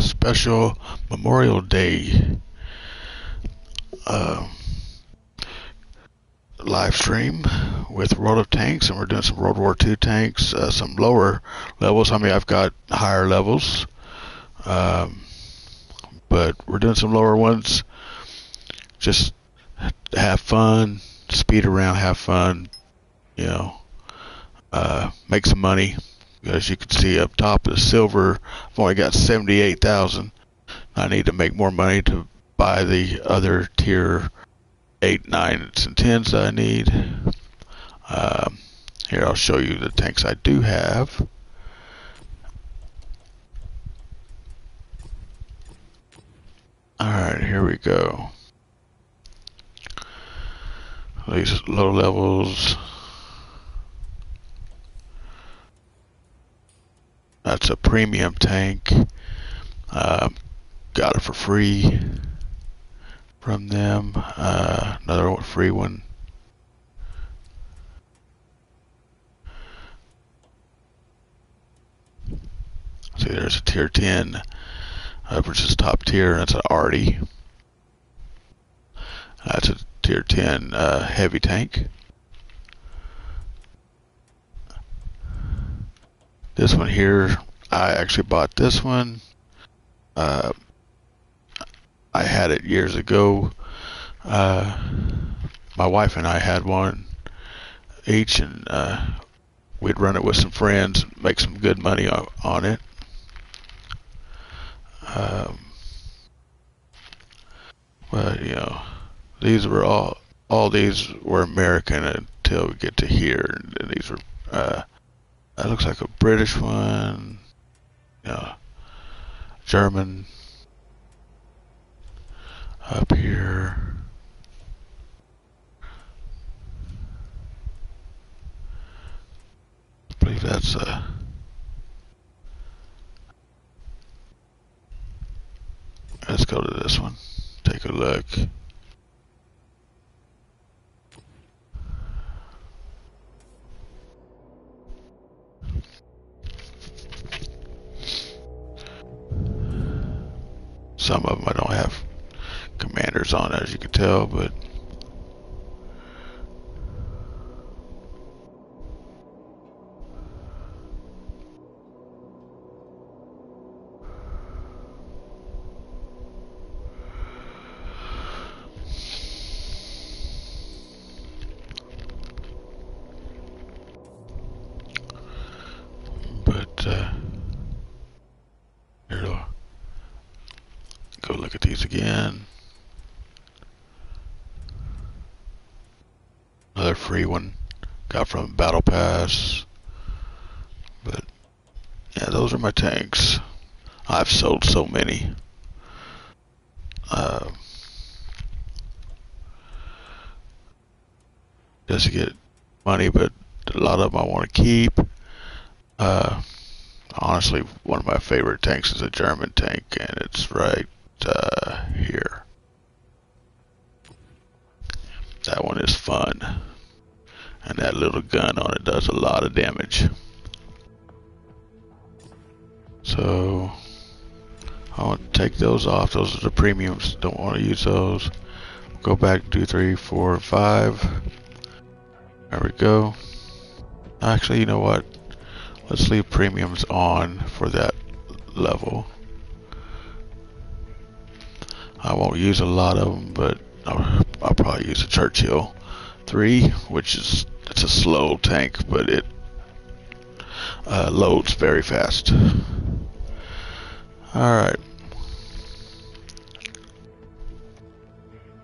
special Memorial Day uh, live stream with World of Tanks, and we're doing some World War II tanks, some lower levels. I mean, I've got higher levels, um, but we're doing some lower ones. Just have fun, speed around, have fun, you know, make some money. As you can see up top, the silver, I've only got 78,000. I need to make more money to buy the other tier 8, 9s, and 10s that I need. Here, I'll show you the tanks I do have. Alright, here we go. These low levels. That's a premium tank. Got it for free from them. Another one, free one. See, there's a tier 10, which is top tier. That's an Arty. That's a tier 10 heavy tank. This one here, I actually bought this one. I had it years ago. My wife and I had one each, and we'd run it with some friends, make some good money on it. But you know, these were all these were American until we get to here, and these were that looks like a British one, you know, German up here. I believe that's let's go to this one. Take a look. Some of them I don't have commanders on, as you can tell, but here, go look at these again. Another free one, got from Battle Pass. But yeah, those are my tanks. I've sold so many. Just to get money, but a lot of them I want to keep. Honestly, one of my favorite tanks is a German tank, and it's right here. That one is fun, and that little gun on it does a lot of damage. So I want to take those off. Those are the premiums. Don't want to use those. Go back to 2, 3, 4, and 5. There we go. Actually, you know what? Let's leave premiums on for that level. I won't use a lot of them, but I'll probably use a Churchill 3, which is, it's a slow tank, but it loads very fast. Alright.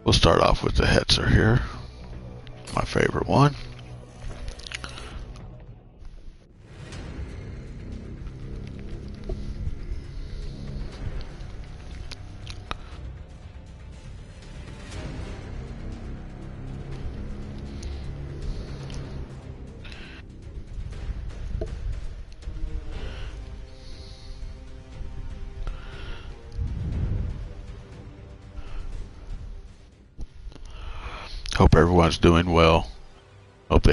We'll start off with the Hetzer here. My favorite one. Hope everyone's doing well. Hope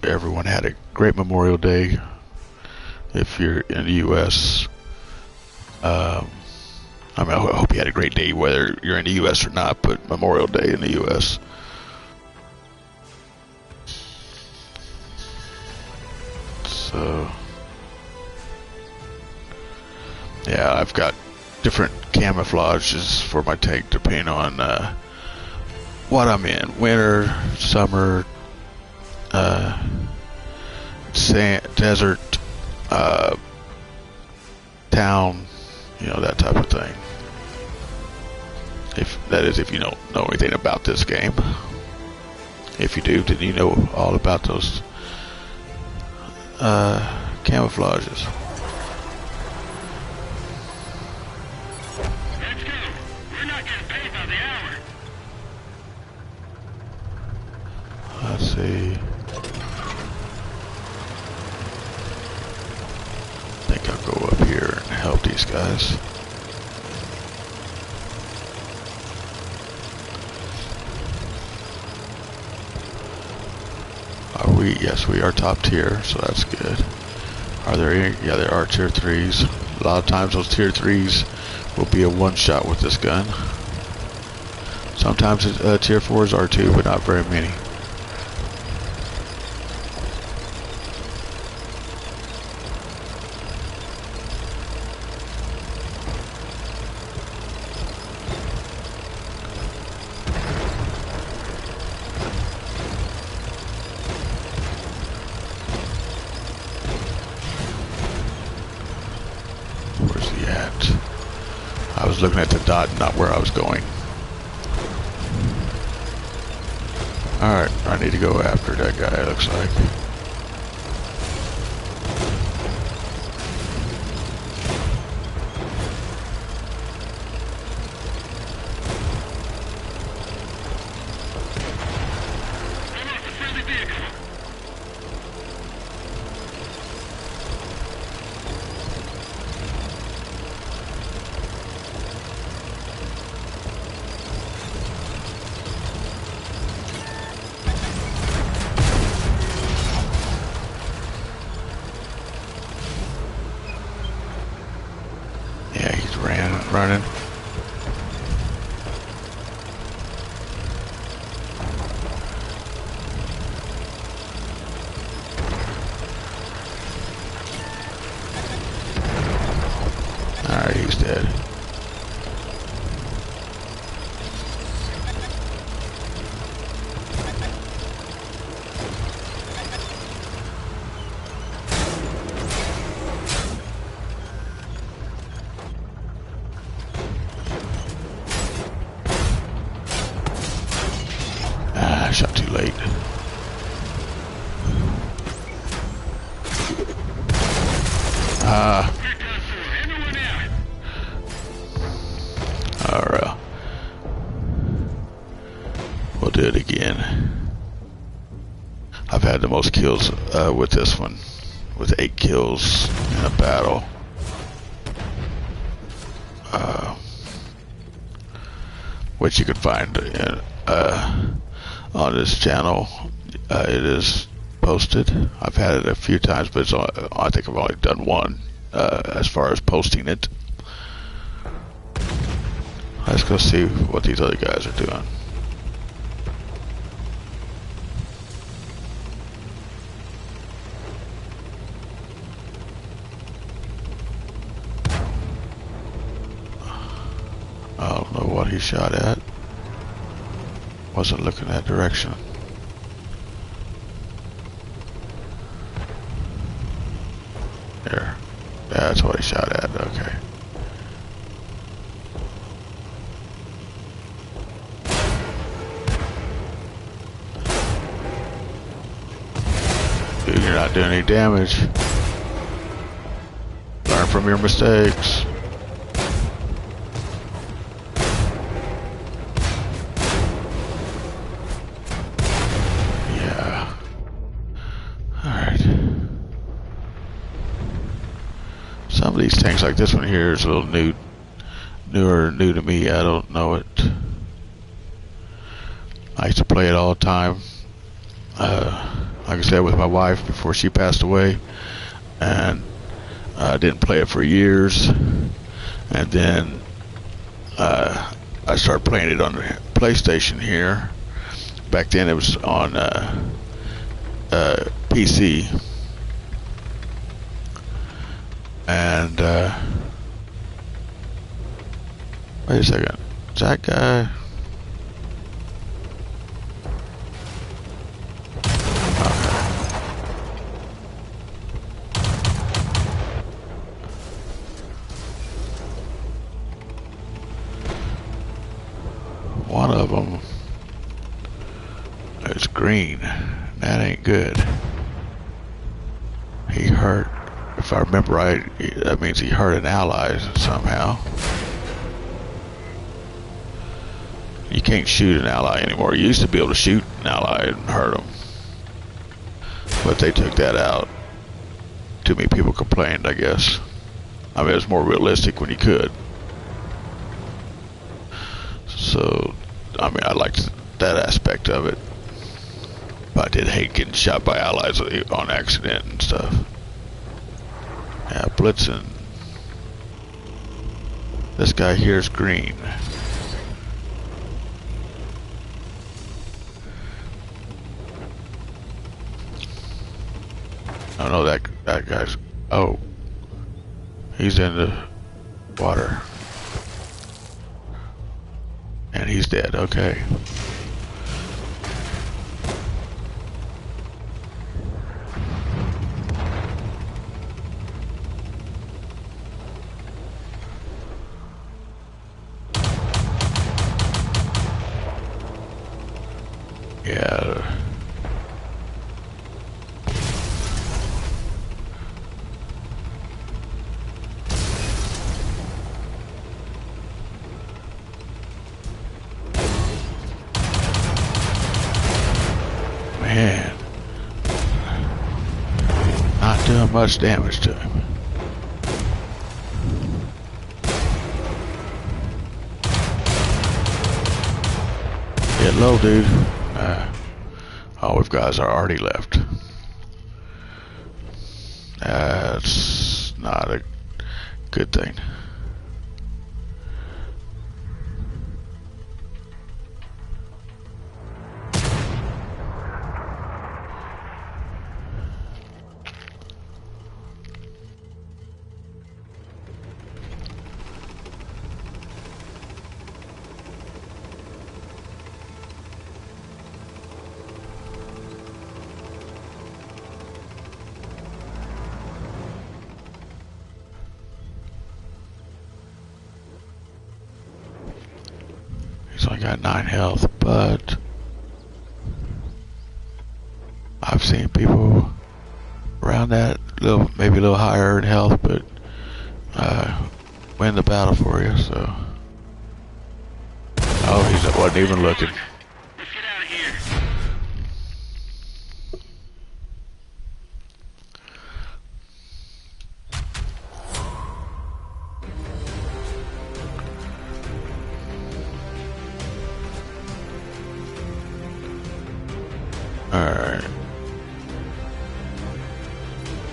everyone had a great Memorial Day. If you're in the U.S., I mean, I hope you had a great day, whether you're in the U.S. or not, but Memorial Day in the U.S. So, yeah, I've got different camouflages for my tank depending on what I'm in. Winter, summer, sand, desert, town, you know, that type of thing. If you don't know anything about this game. If you do, then you know all about those camouflages. Let's go. We're not getting paid by the hour. Let's see. I think I'll go up here and help these guys. Are we? Yes, we are top tier, so that's good. Are there any? Yeah, there are tier 3s. A lot of times those tier 3s will be a one-shot with this gun. Sometimes tier 4s are too, but not very many. Where's he at? I was looking at the dot, not where I was going. Alright, I need to go after that guy, it looks like. Yeah, he's running. Alright, he's dead. Ah, I shot too late. Alright. We'll do it again. I've had the most kills with this one, with 8 kills in a battle. Which you can find on this channel. It is posted. I've had it a few times, but I think I've only done one as far as posting it. Let's go see what these other guys are doing. I don't know what he shot at. Wasn't looking that direction. There. That's what he shot at. Okay. Dude, you're not doing any damage. Learn from your mistakes. Yeah. Alright. Some of these tanks like this one here is a little new to me. I don't know it. I used to play it all the time. Like I said, with my wife before she passed away, and I didn't play it for years, and then I started playing it on the PlayStation here. Back then it was on PC. And wait a second, is that guy? One of them is green. That ain't good. He hurt. If I remember right, that means he hurt an ally somehow. You can't shoot an ally anymore. You used to be able to shoot an ally and hurt them, but they took that out. Too many people complained, I guess. I mean, it was more realistic when you could. So, I mean, I liked that aspect of it. But I did hate getting shot by allies on accident and stuff. Yeah, blitzing. This guy here is green. Oh no, that guy's. Oh, he's in the water, and he's dead. Okay. Yeah. Man. Not doing much damage to him. Get low, dude. All we've got is our arty left. That's not a good thing. He's only got 9 health, but I've seen people around that, maybe a little higher in health, but win the battle for you. So, oh, he wasn't even looking. Let's get out of here. Alright.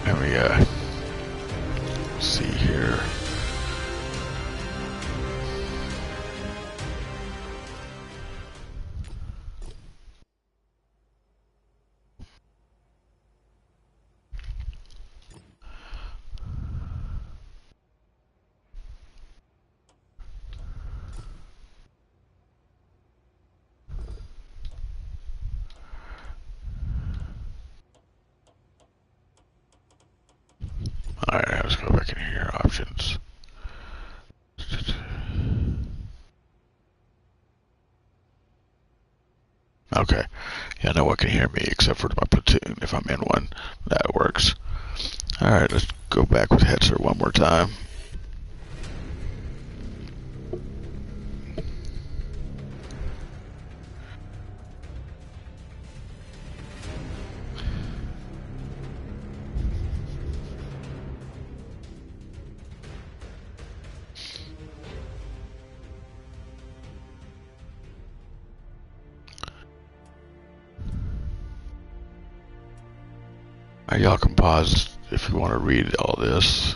Let me see here. Alright, let's go back in here. Options. Okay. Yeah, no one can hear me except for my platoon. If I'm in one, that works. Alright, let's go back with Hetzer one more time. Y'all can pause if you want to read all this.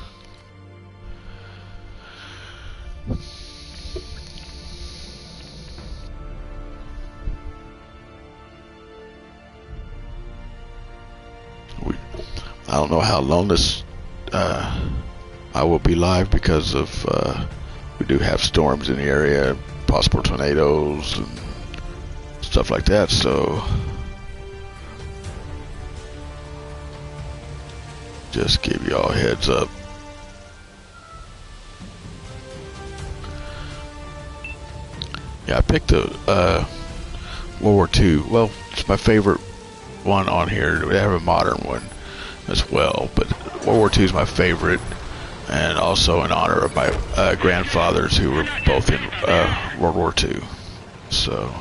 don't know how long this I will be live because of we do have storms in the area, possible tornadoes and stuff like that. So just give y'all a heads up. Yeah, I picked the World War II. Well, it's my favorite one on here. We have a modern one as well, but World War II is my favorite, and also in honor of my grandfathers who were both in World War II. So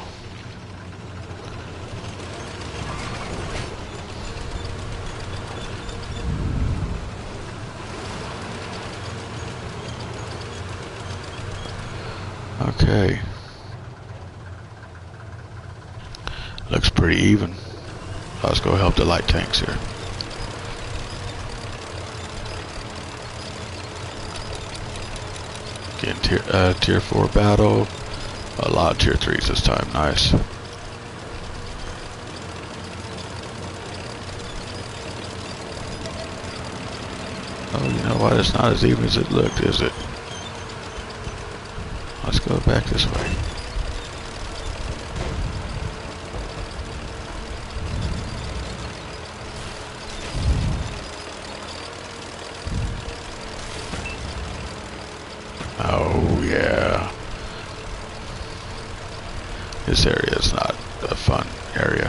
okay, looks pretty even. Let's go help the light tanks here. Getting tier 4 battle. A lot of tier 3s this time. Nice. Oh, you know what? It's not as even as it looked, is it? Let's go back this way. Oh, yeah. This area is not a fun area.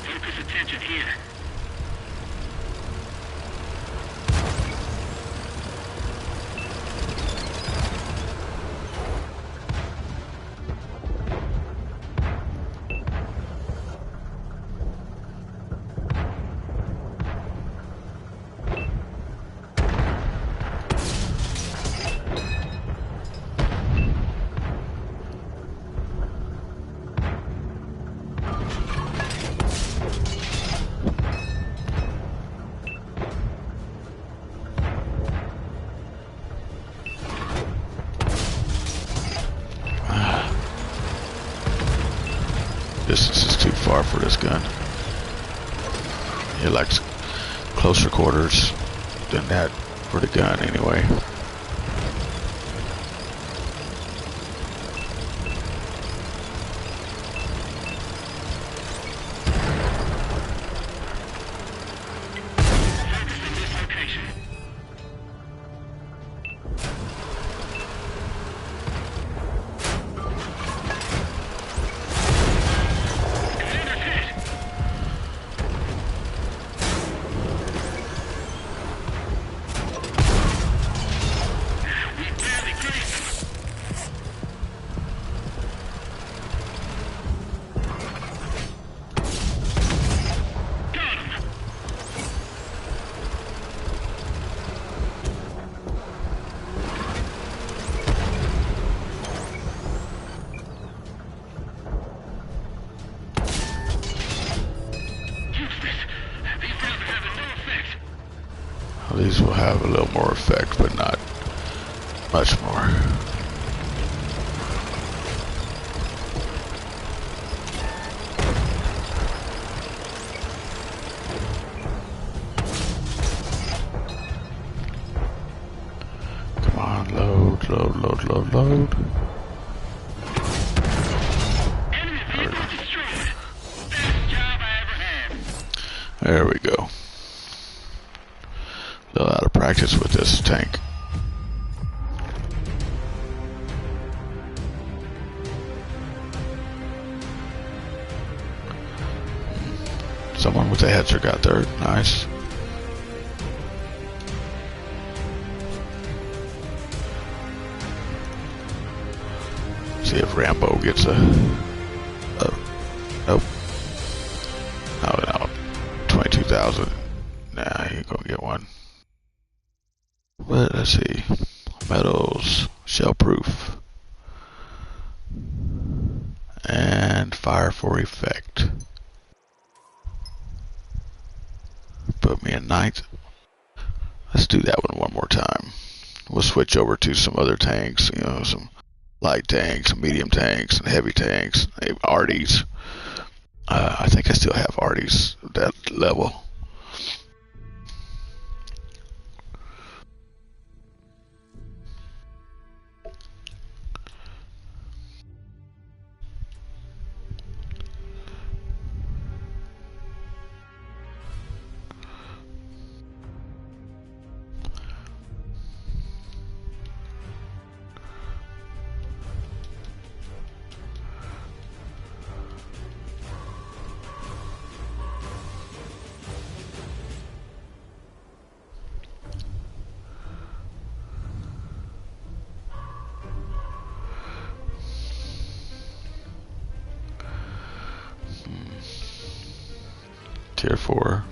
Focus attention here. Distance is too far for this gun. It likes closer quarters than that for the gun anyway. These will have a little more effect, but not much more. Come on, load, load, load, load, load. There we go. A lot of practice with this tank. Someone with a Hetzer got there. Nice. See if Rambo gets a nope. No, 22,000. Nah, he ain't gonna get one. But let's see. Metals, shell proof, and fire for effect. Put me in ninth. Let's do that one more time. We'll switch over to some other tanks, you know, some light tanks, medium tanks, and heavy tanks, arties. I think I still have arties at that level. Tier 4.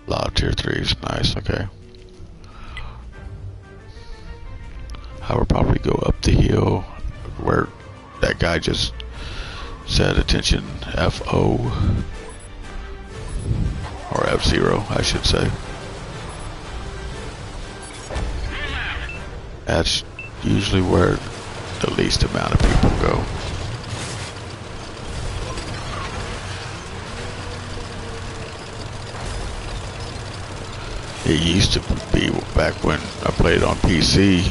A lot of tier 3s. Nice, okay. I would probably go up the hill where that guy just said attention FO. Or F0, I should say. That's usually where the least amount of people go. It used to be back when I played on PC.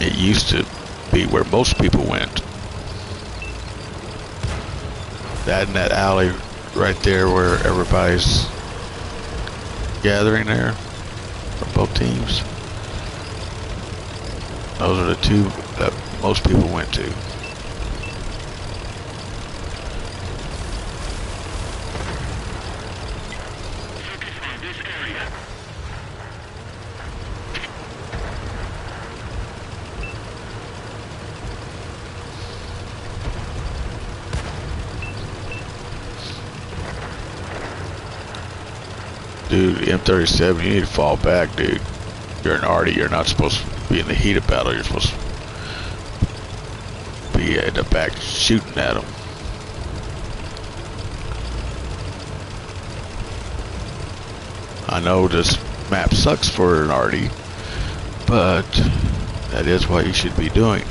It used to be where most people went. That in that alley right there where everybody's gathering there for both teams. Those are the two that most people went to. Dude, M37, you need to fall back, dude. You're an arty, you're not supposed to be in the heat of battle, you're supposed to be at the back shooting at them. I know this map sucks for an arty, but that is what you should be doing.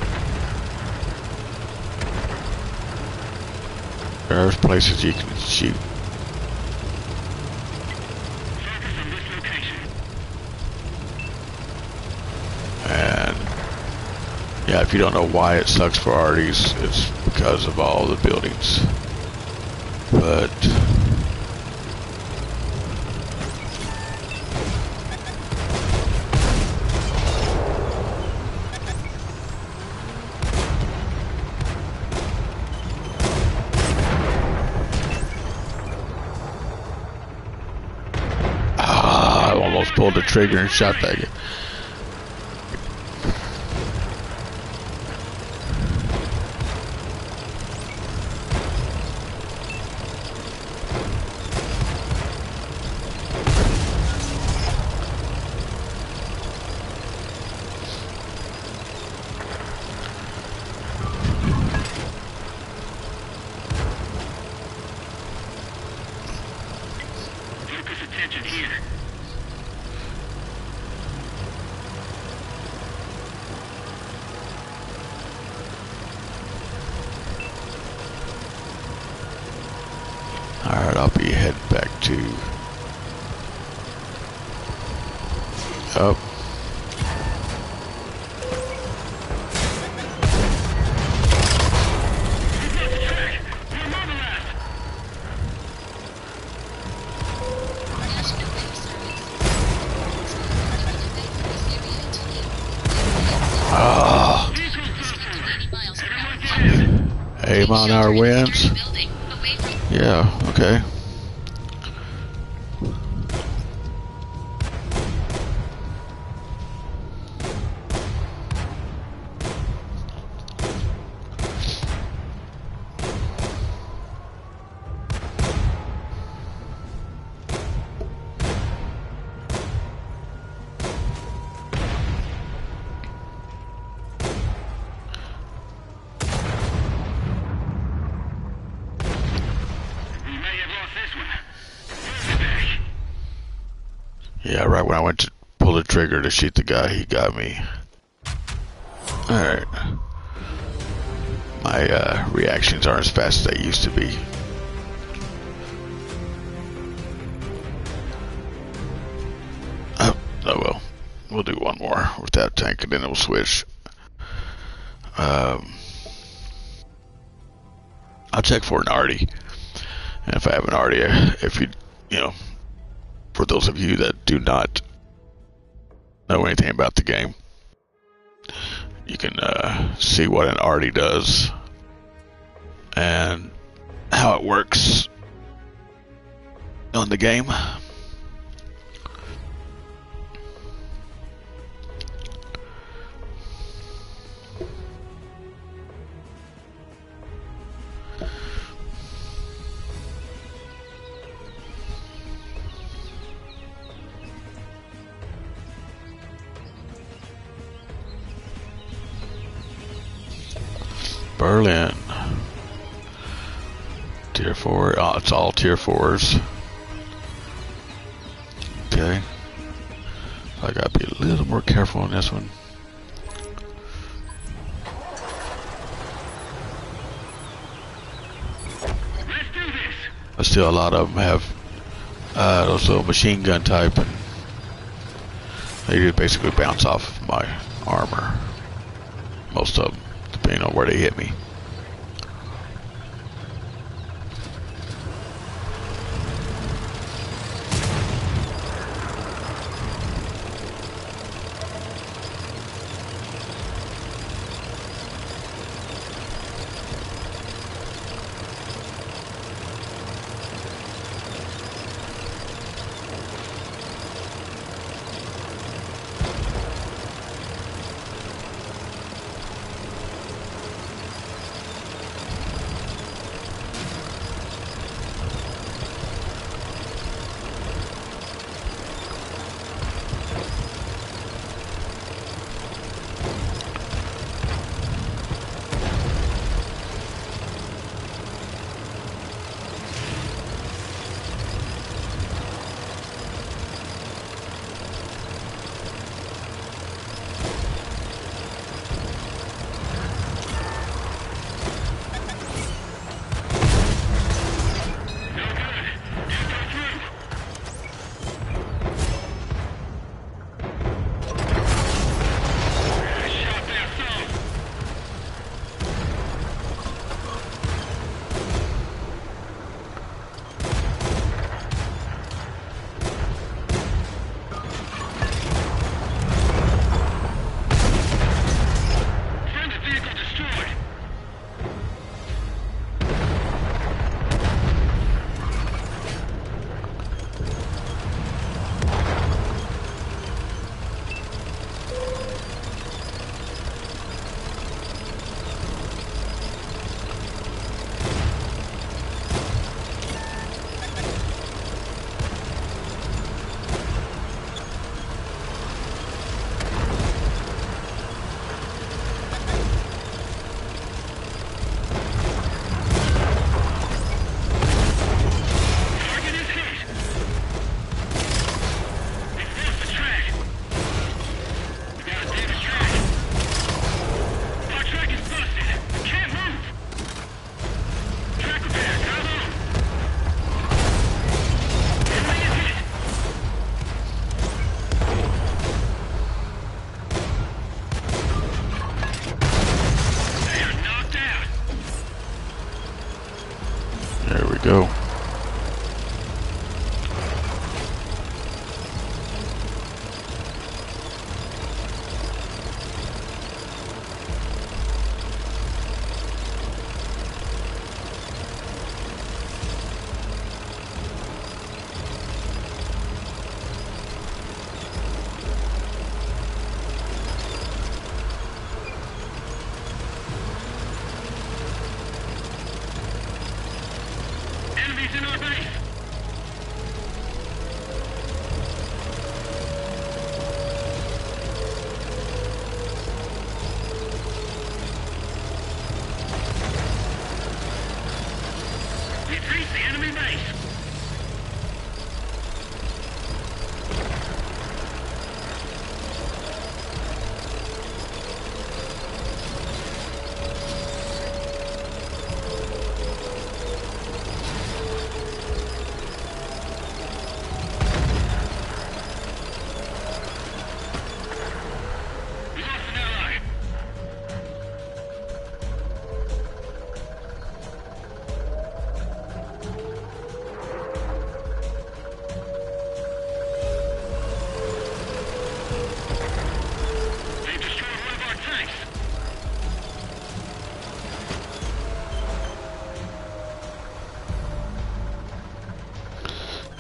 There's places you can shoot. And yeah, if you don't know why it sucks for arties, it's because of all the buildings. But I almost pulled the trigger and shot that guy. Alright, I'll be heading back to... Oh. Oh. 8 mile an hour winds. Yeah, okay. Yeah, right when I went to pull the trigger to shoot the guy, he got me. Alright. My reactions aren't as fast as they used to be. Oh well. We'll do one more with that tank and then we'll switch. I'll check for an arty. And if I have an arty, if for those of you that do not know anything about the game, you can see what an arty does and how it works on the game. Berlin. Tier 4. Oh, it's all tier 4s. Okay. I gotta be a little more careful on this one. Let's do this. But still, a lot of them have those little machine gun type, and they just basically bounce off my armor. Most of them, depending on where they hit me.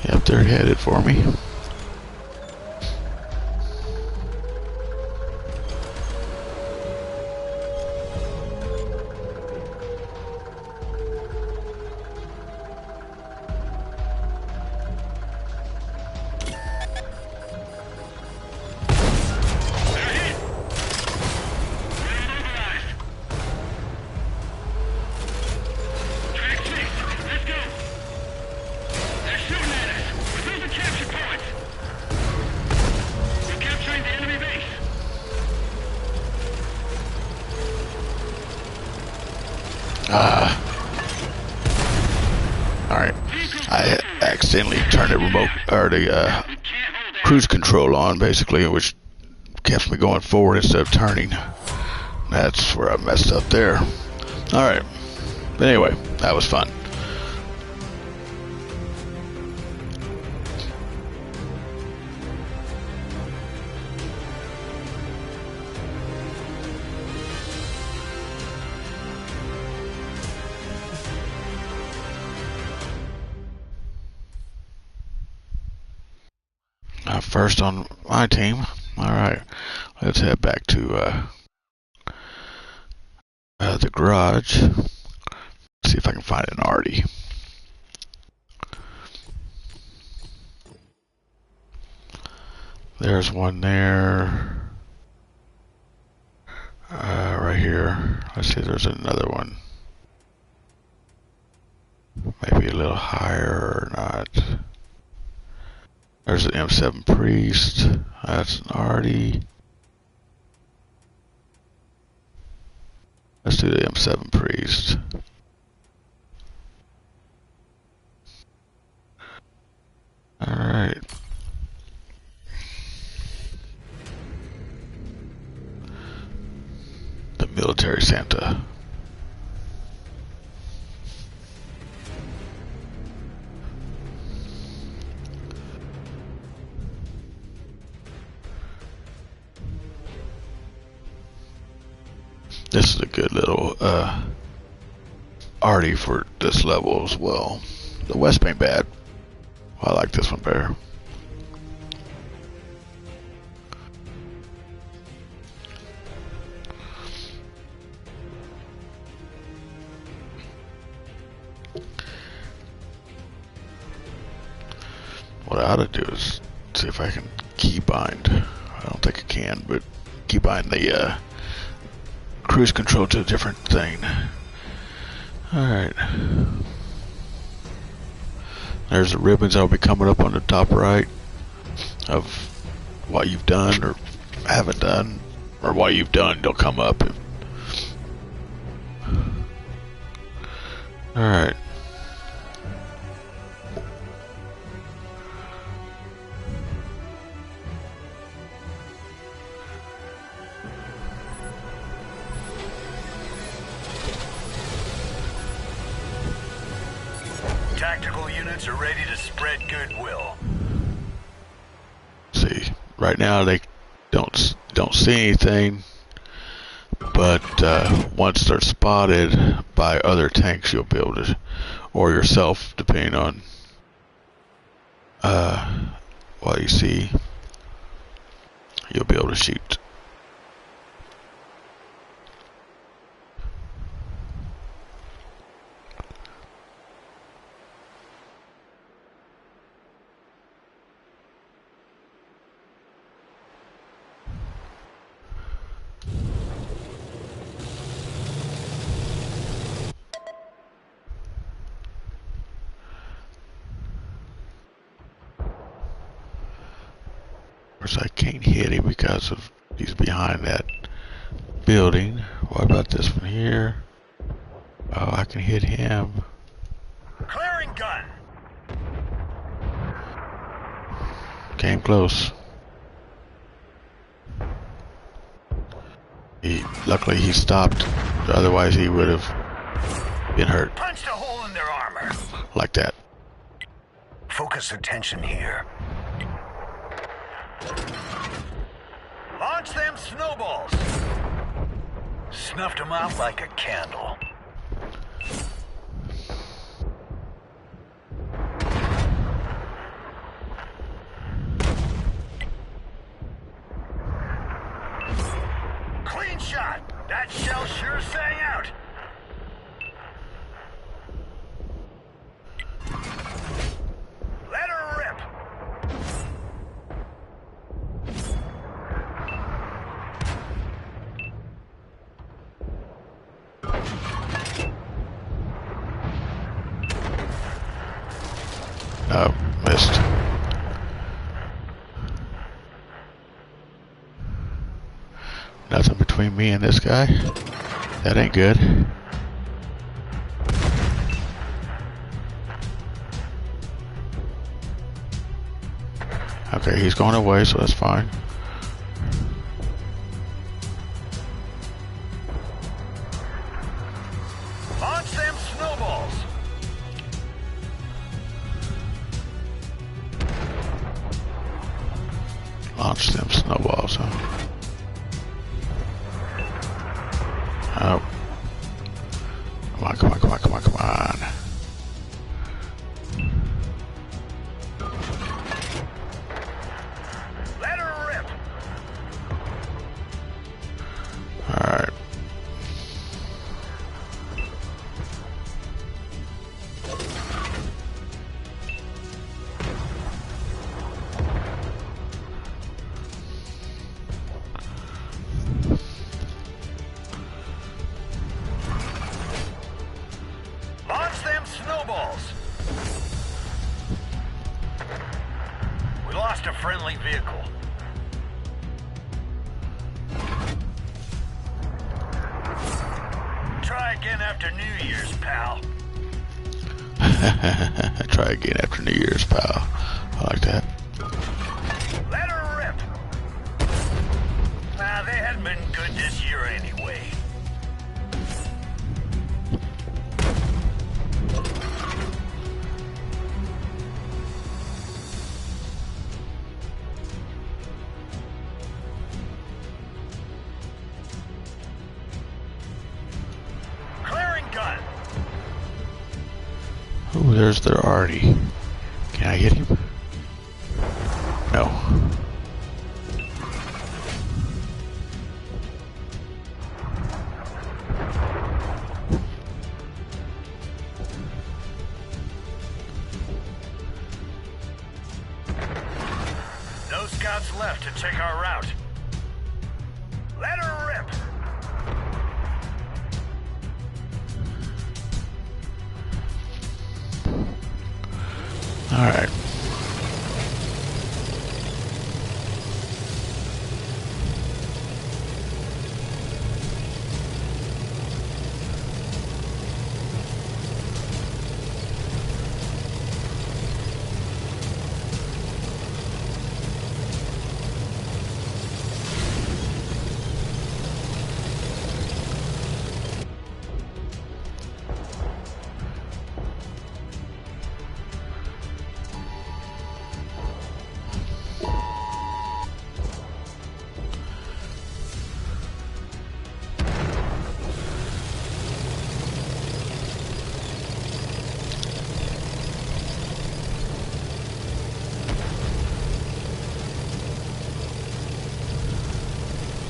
Yep, they're headed for me. Alright. I accidentally turned the remote, or the cruise control on, basically, which kept me going forward instead of turning. That's where I messed up there. Alright. But anyway, that was fun. First on my team. Alright, let's head back to the garage. See if I can find an Artie. There's one there. Right here. Let's see if there's another one. Maybe a little higher or not. There's an M7 Priest. That's an Artie. Let's do the M7 Priest. Alright. The military Santa. This is a good little Artie for this level as well. The West ain't bad. I like this one better. What I ought to do is see if I can keybind. I don't think I can, but keybind the cruise control to a different thing. Alright. There's the ribbons that will be coming up on the top right of what you've done or haven't done, or what you've done, they'll come up. Alright. Tactical units are ready to spread goodwill. See, right now they don't see anything, but once they're spotted by other tanks, you'll be able to, or yourself, depending on what you see, you'll be able to shoot. Of course, I can't hit him because of he's behind that building. What about this one here? Oh, I can hit him. Clearing gun. Came close. Luckily he stopped, otherwise he would have been hurt. Punched a hole in their armor. Like that. Focus attention here. Launch them snowballs. Snuffed them out like a candle. That shell sure sang out. Let her rip. Oh, missed. Nothing between me and this guy. That ain't good. Okay, he's going away, so that's fine. Launch them snowballs. Launch them snowballs, huh? Oh. Come on, come on, come on, come on, come on. Let her rip. Alright. Launch them snowballs. We lost a friendly vehicle. Try again after New Year's, pal. Try again after New Year's, pal. I like that. Let her rip. Nah, they hadn't been good this year anyway. Clearing gun. Oh, there's their Artie. Can I hit him? No. No scouts left to check our route. Let her rip. Alright.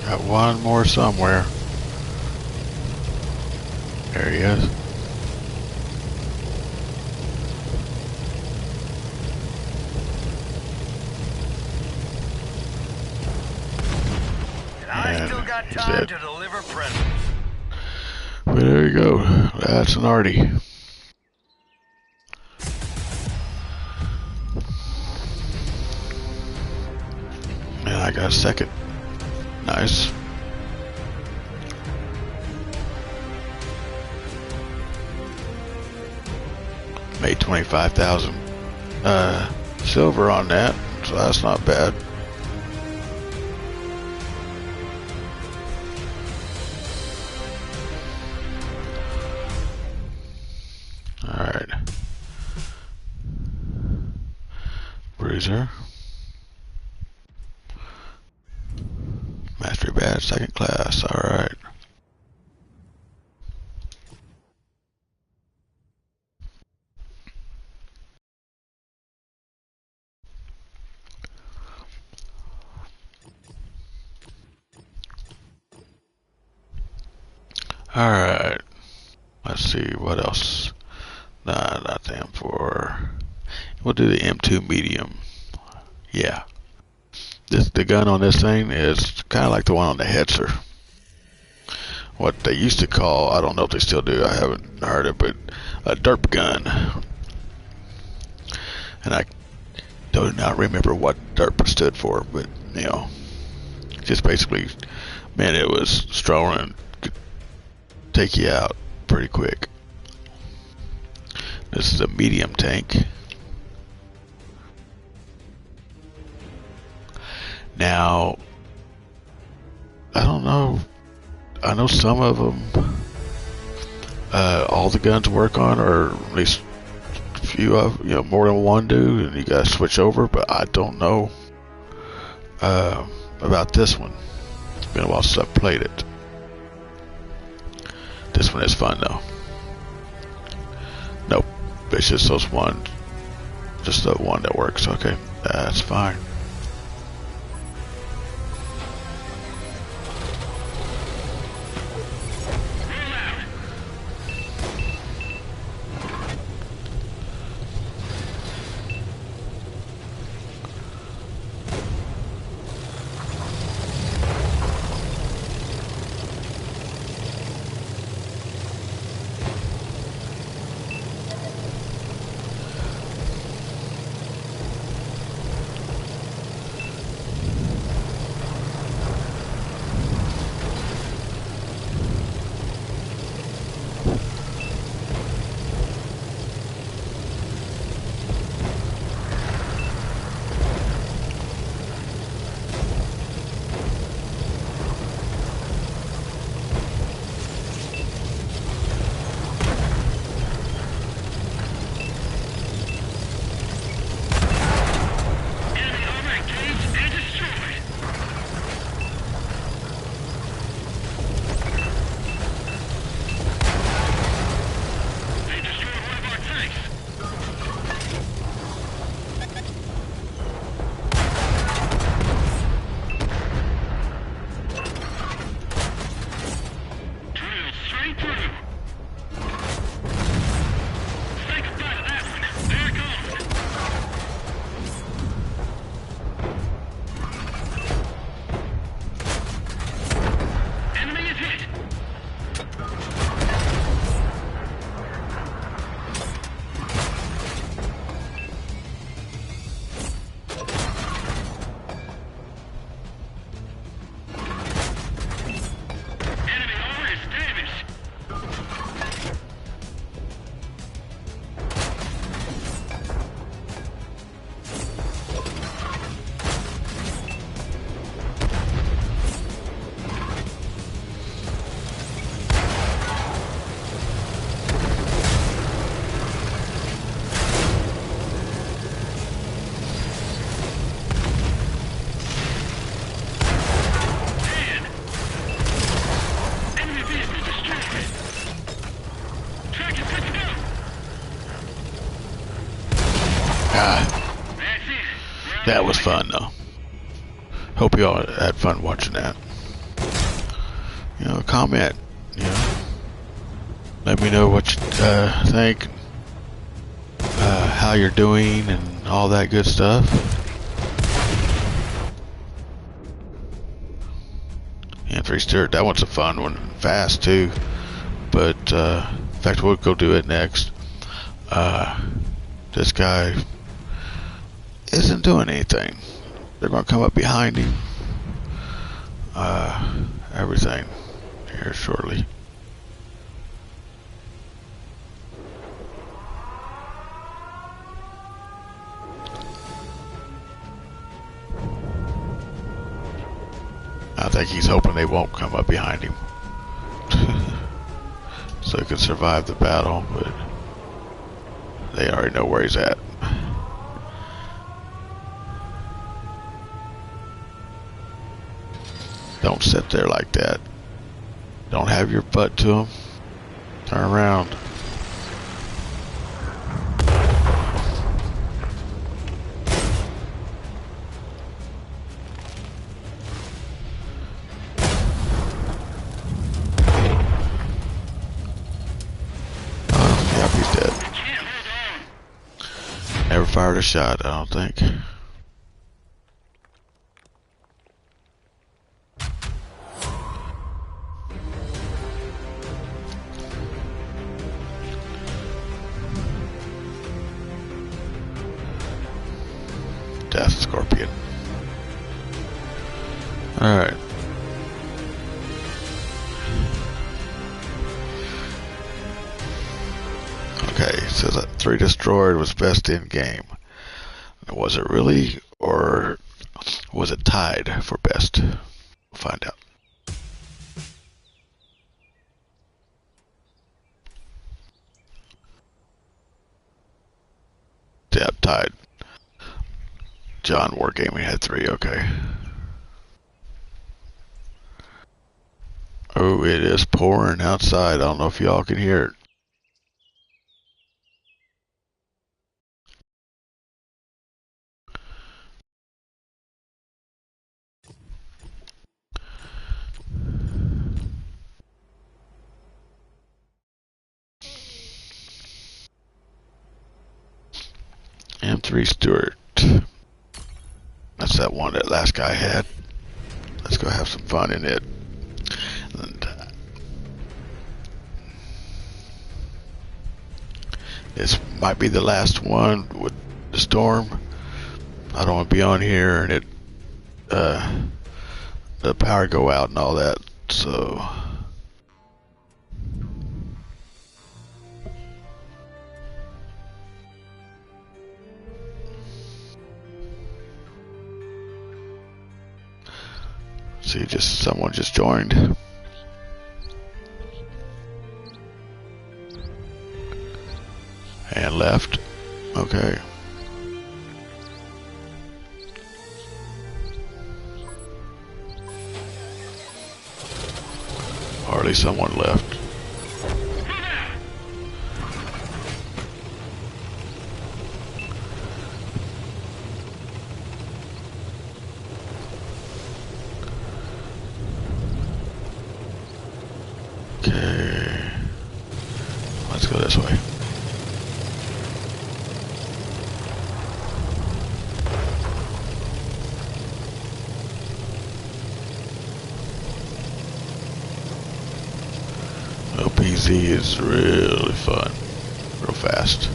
Got one more somewhere. There he is. And I still got he's time dead. to deliver presents. But there you go. That's an Artie. And I got a second. Nice. Made 25,000 silver on that, so that's not bad. Alright. Bruiser. Mastery badge, second class, alright. Alright. Let's see, what else? Nah, not the M4. We'll do the M2 medium. Yeah. The gun on this thing is kind of like the one on the Hetzer. What they used to call, I don't know if they still do, I haven't heard it, but a derp gun. And I do not remember what derp stood for, but, you know, just basically, man, it was strong and could take you out pretty quick. This is a medium tank. Now, I don't know. I know some of them, all the guns work on, or at least a few of, more than one do, and you gotta switch over, but I don't know about this one. It's been a while since I've played it. This one is fun though. Nope, it's just those one, just the one that works. Okay, that's fine. That was fun though. Hope you all had fun watching that. Comment. Let me know what you think, how you're doing, and all that good stuff. And 3 Stewart, that one's a fun one, fast too. But in fact, we'll go do it next. This guy isn't doing anything. They're gonna come up behind him. Everything here shortly. I think he's hoping they won't come up behind him. So he can survive the battle, but they already know where he's at. Don't sit there like that. Don't have your butt to him. Turn around. a shot, I don't think. Death Scorpion. Alright. Okay, it says that 3 destroyed was best in game. Was it really, or was it tied for best? We'll find out. Yeah, tied. John Wargaming had 3, okay. Oh, it is pouring outside. I don't know if y'all can hear it. M3 Stewart. That's that one that last guy had. Let's go have some fun in it. And this might be the last one with the storm. I don't want to be on here and the power go out and all that. So see, someone just joined. And left. Okay. Hardly someone left. Okay. Let's go this way. OPZ is really fun. Real fast.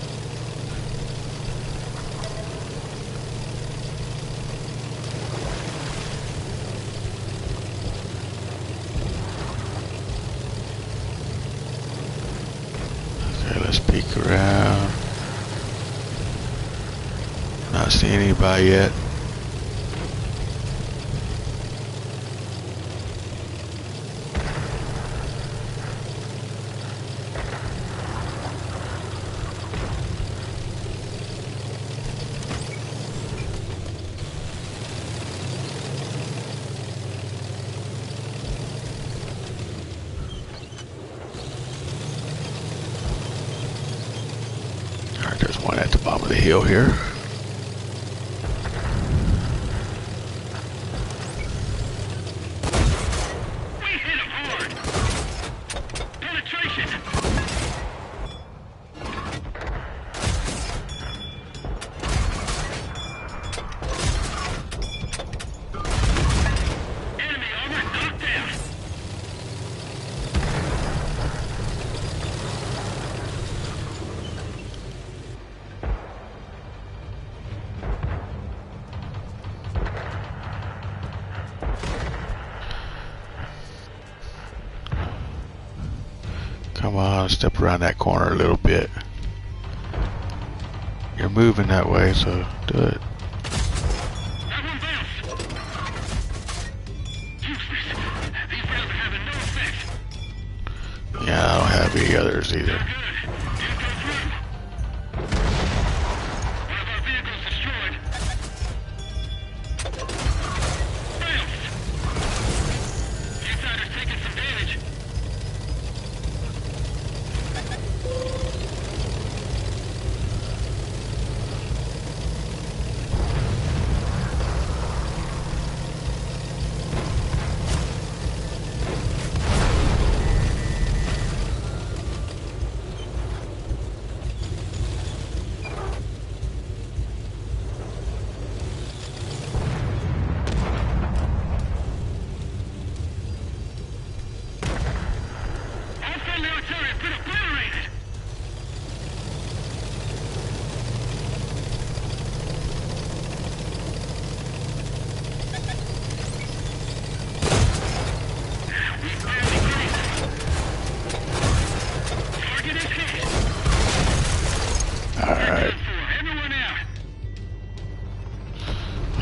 Okay, let's peek around. Not seeing anybody yet. Alright, there's one at the bottom of the hill here. We hit him hard. Penetration. Enemy armor knocked down. Come on, step around that corner a little bit. You're moving that way, so do it. That one bounced. Useless. These rounds are having no effect. Yeah, I don't have any others either. Good. Didn't go through. One of our vehicles destroyed. Bounced. The insider's taking some damage.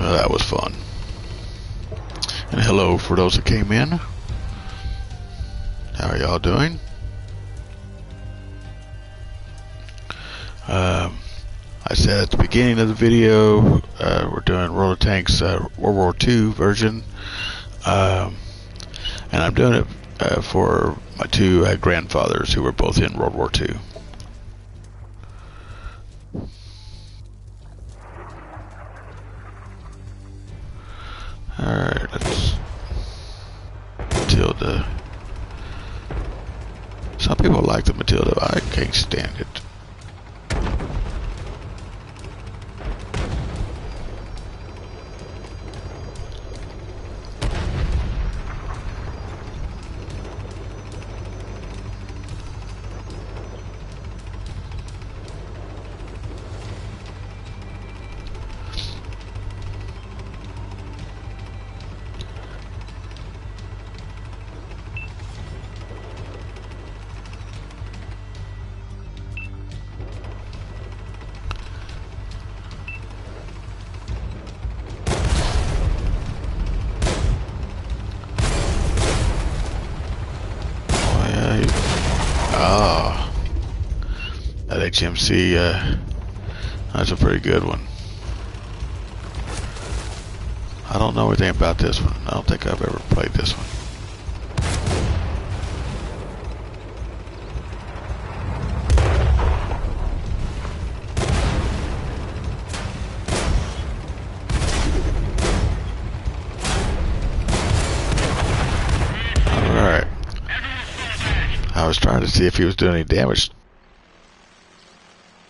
That was fun. And hello for those that came in. How are y'all doing? I said at the beginning of the video, we're doing World of Tanks World War II version. And I'm doing it for my two grandfathers who were both in World War II. Alright, let's Matilda. Some people like the Matilda, I can't stand it. That HMC, that's a pretty good one. I don't know anything about this one. I don't think I've ever played this one. Alright. I was trying to see if he was doing any damage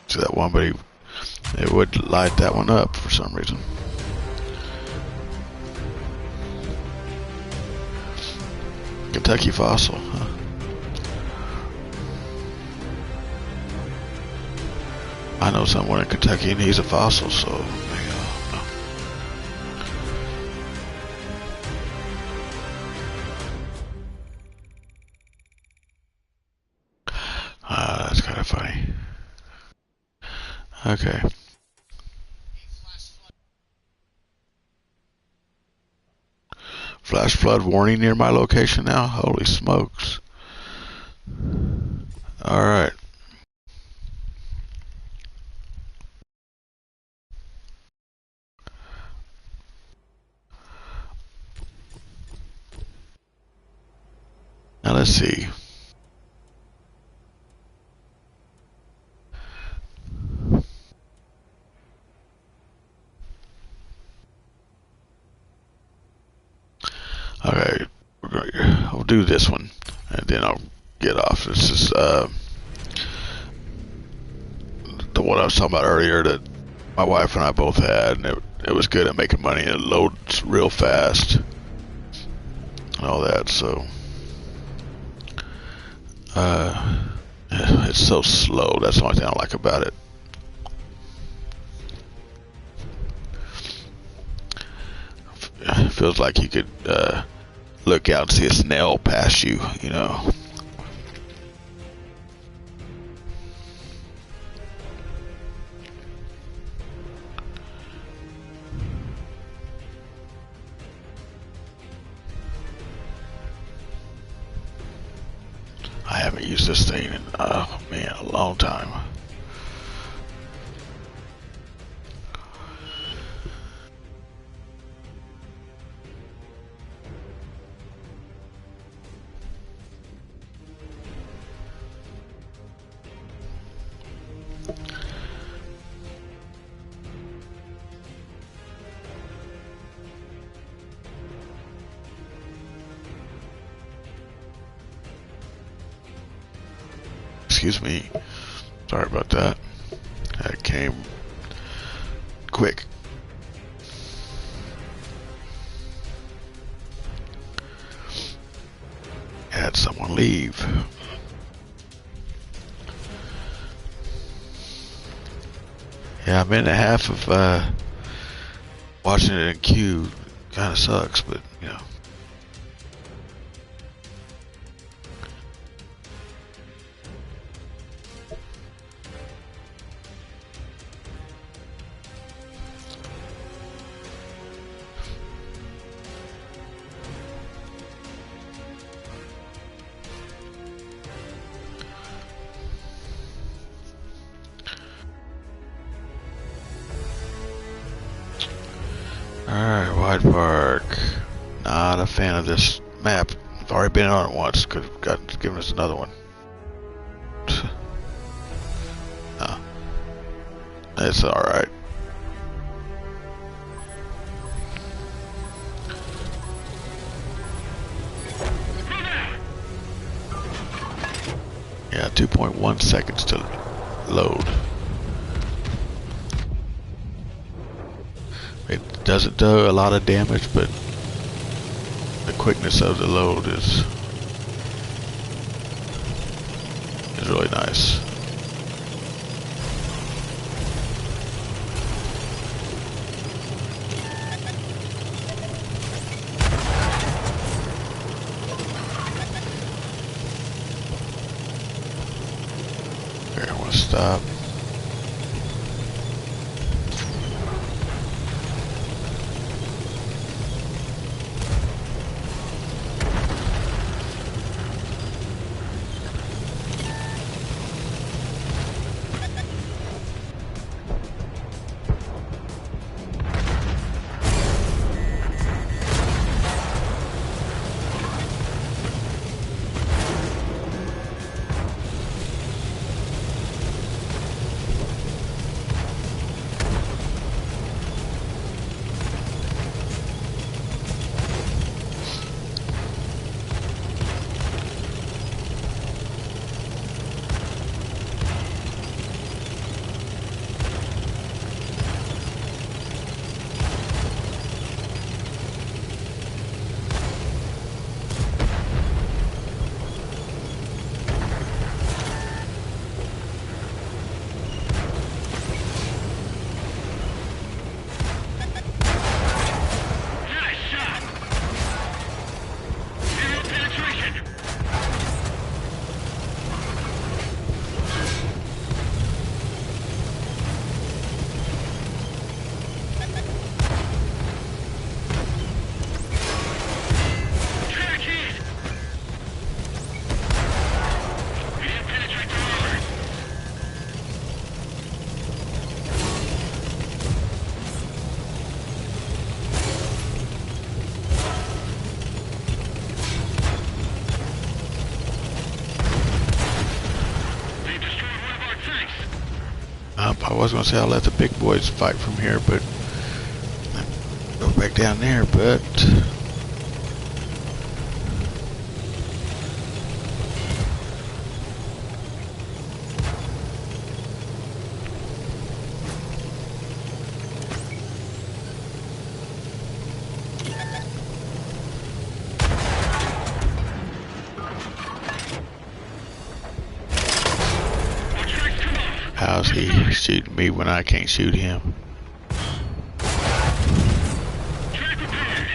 to that one, but it would light that one up for some reason. Kentucky Fossil, huh? I know someone in Kentucky and he's a fossil, so maybe I'll know. That's kind of funny. Okay. Flash flood warning near my location now? Holy smokes. Alright. Now let's see. Okay, I'll do this one, and then I'll get off. This is the one I was talking about earlier that my wife and I both had, and it was good at making money, and it loads real fast, and all that, so it's so slow. That's the only thing I like about it. It feels like you could look out and see a snail pass you, you know. I haven't used this thing in, oh man, a long time. Excuse me. Sorry about that. That came quick. Had someone leave. Yeah, a minute and a half of watching it in queue kind of sucks, but you know. Alright, White Park. Not a fan of this map. I've already been on it once. Could have given us another one. No. It's alright. Yeah, 2.1 seconds to load. It doesn't do a lot of damage, but the quickness of the load is really nice. Okay, I want to stop. Nice shot! Zero penetration! Track hit! We didn't penetrate the armor. They destroyed one of our tanks. I was going to say I'll let the big boys fight from here, but go back down there, but Our tracks come off. how's he shooting me when I can't shoot him? Track repaired.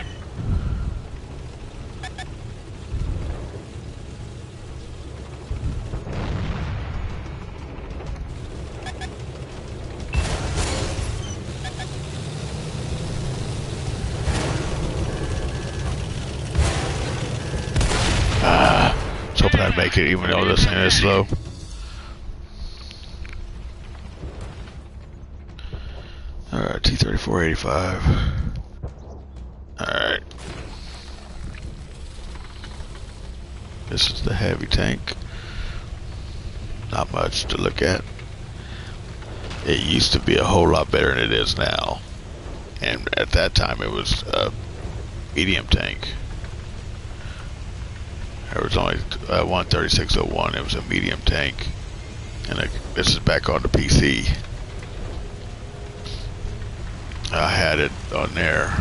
I was hoping I'd make it even though this thing is slow. Alright, T-34-85. Alright. This is the heavy tank. Not much to look at. It used to be a whole lot better than it is now. And at that time it was a medium tank. There was only 13601. It was a medium tank. And this is back on the PC. I had it on there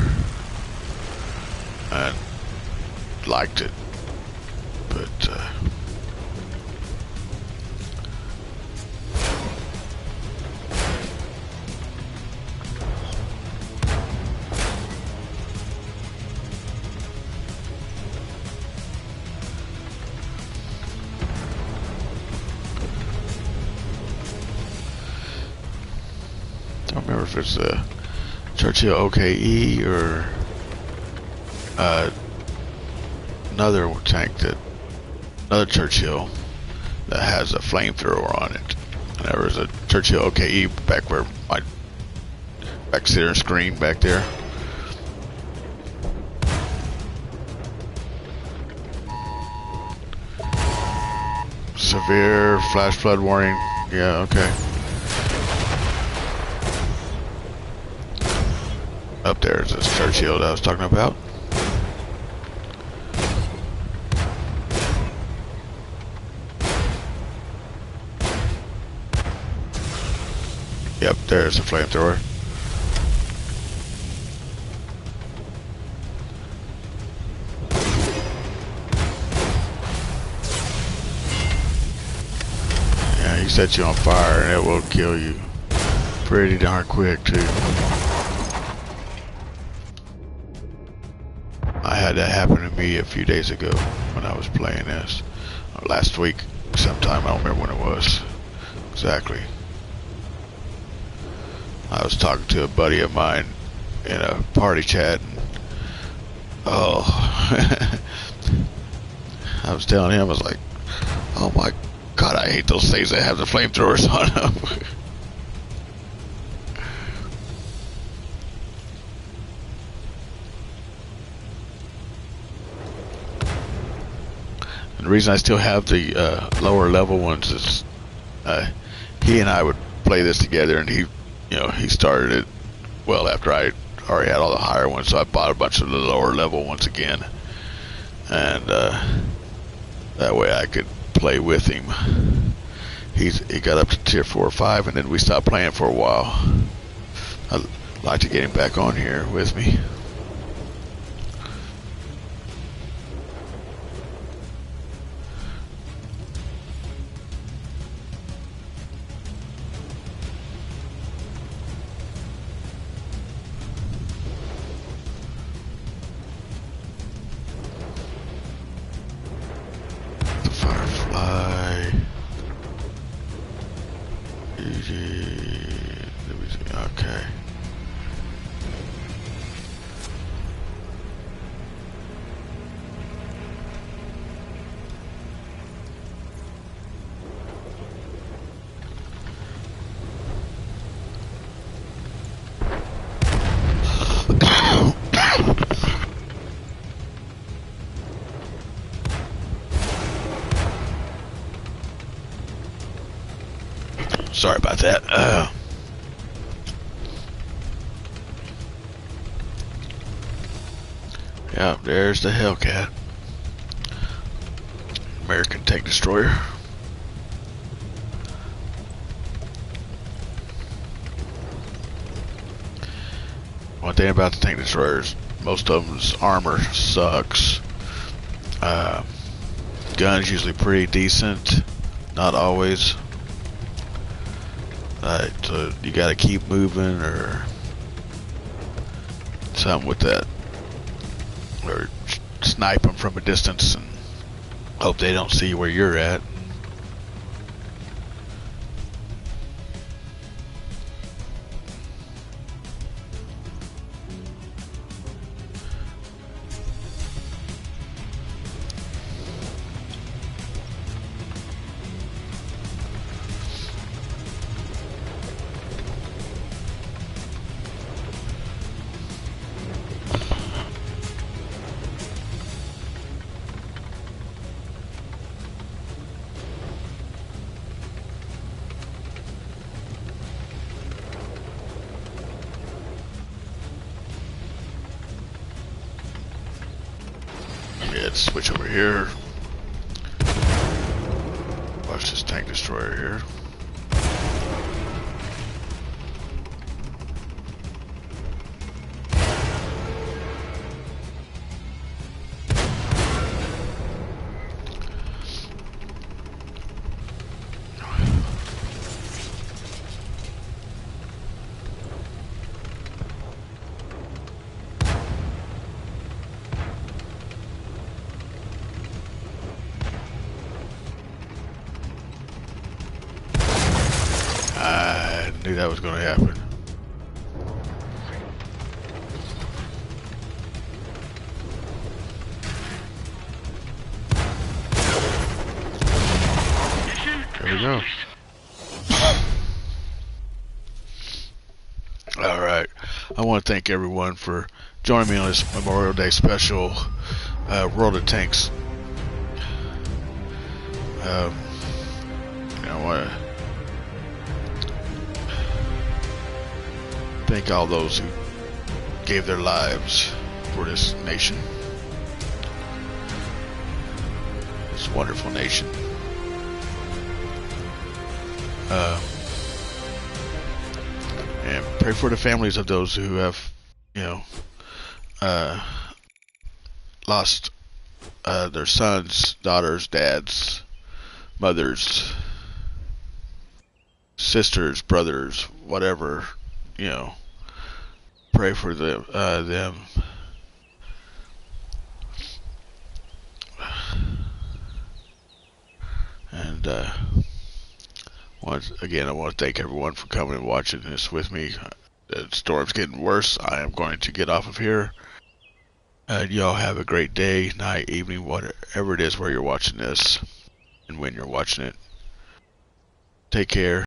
and liked it, but don't remember if it's a Churchill OKE or another tank another Churchill that has a flamethrower on it. And there was a Churchill OKE back where my back center screen back there. Severe flash flood warning. Yeah, okay. Up there is this Churchill that I was talking about. Yep, there's a flamethrower. Yeah, he sets you on fire and it will kill you pretty darn quick too. I had that happen to me a few days ago when I was playing this. Last week sometime, I don't remember when it was exactly. I was talking to a buddy of mine in a party chat and I was telling him, I was like, oh my god, I hate those things that have the flamethrowers on them. And the reason I still have the lower level ones is he and I would play this together, and he started it well after I already had all the higher ones, so I bought a bunch of the lower level ones again, and that way I could play with him. He got up to tier 4 or 5, and then we stopped playing for a while. I'd like to get him back on here with me. The Firefly. Okay. Sorry about that. Yeah, there's the Hellcat. American tank destroyer. One thing about the tank destroyers, most of them's armor sucks. Guns usually pretty decent, not always. So you gotta keep moving or something with that, or snipe them from a distance and hope they don't see where you're at. Let's switch over here. Watch this tank destroyer here. I knew that was going to happen. There we go. All right. I want to thank everyone for joining me on this Memorial Day special World of Tanks. I want to thank all those who gave their lives for this nation, this wonderful nation. And pray for the families of those who have, lost their sons, daughters, dads, mothers, sisters, brothers, whatever. Pray for them. And once again, I want to thank everyone for coming and watching this with me. The storm's getting worse. I am going to get off of here. And y'all have a great day, night, evening, whatever it is where you're watching this and when you're watching it. Take care.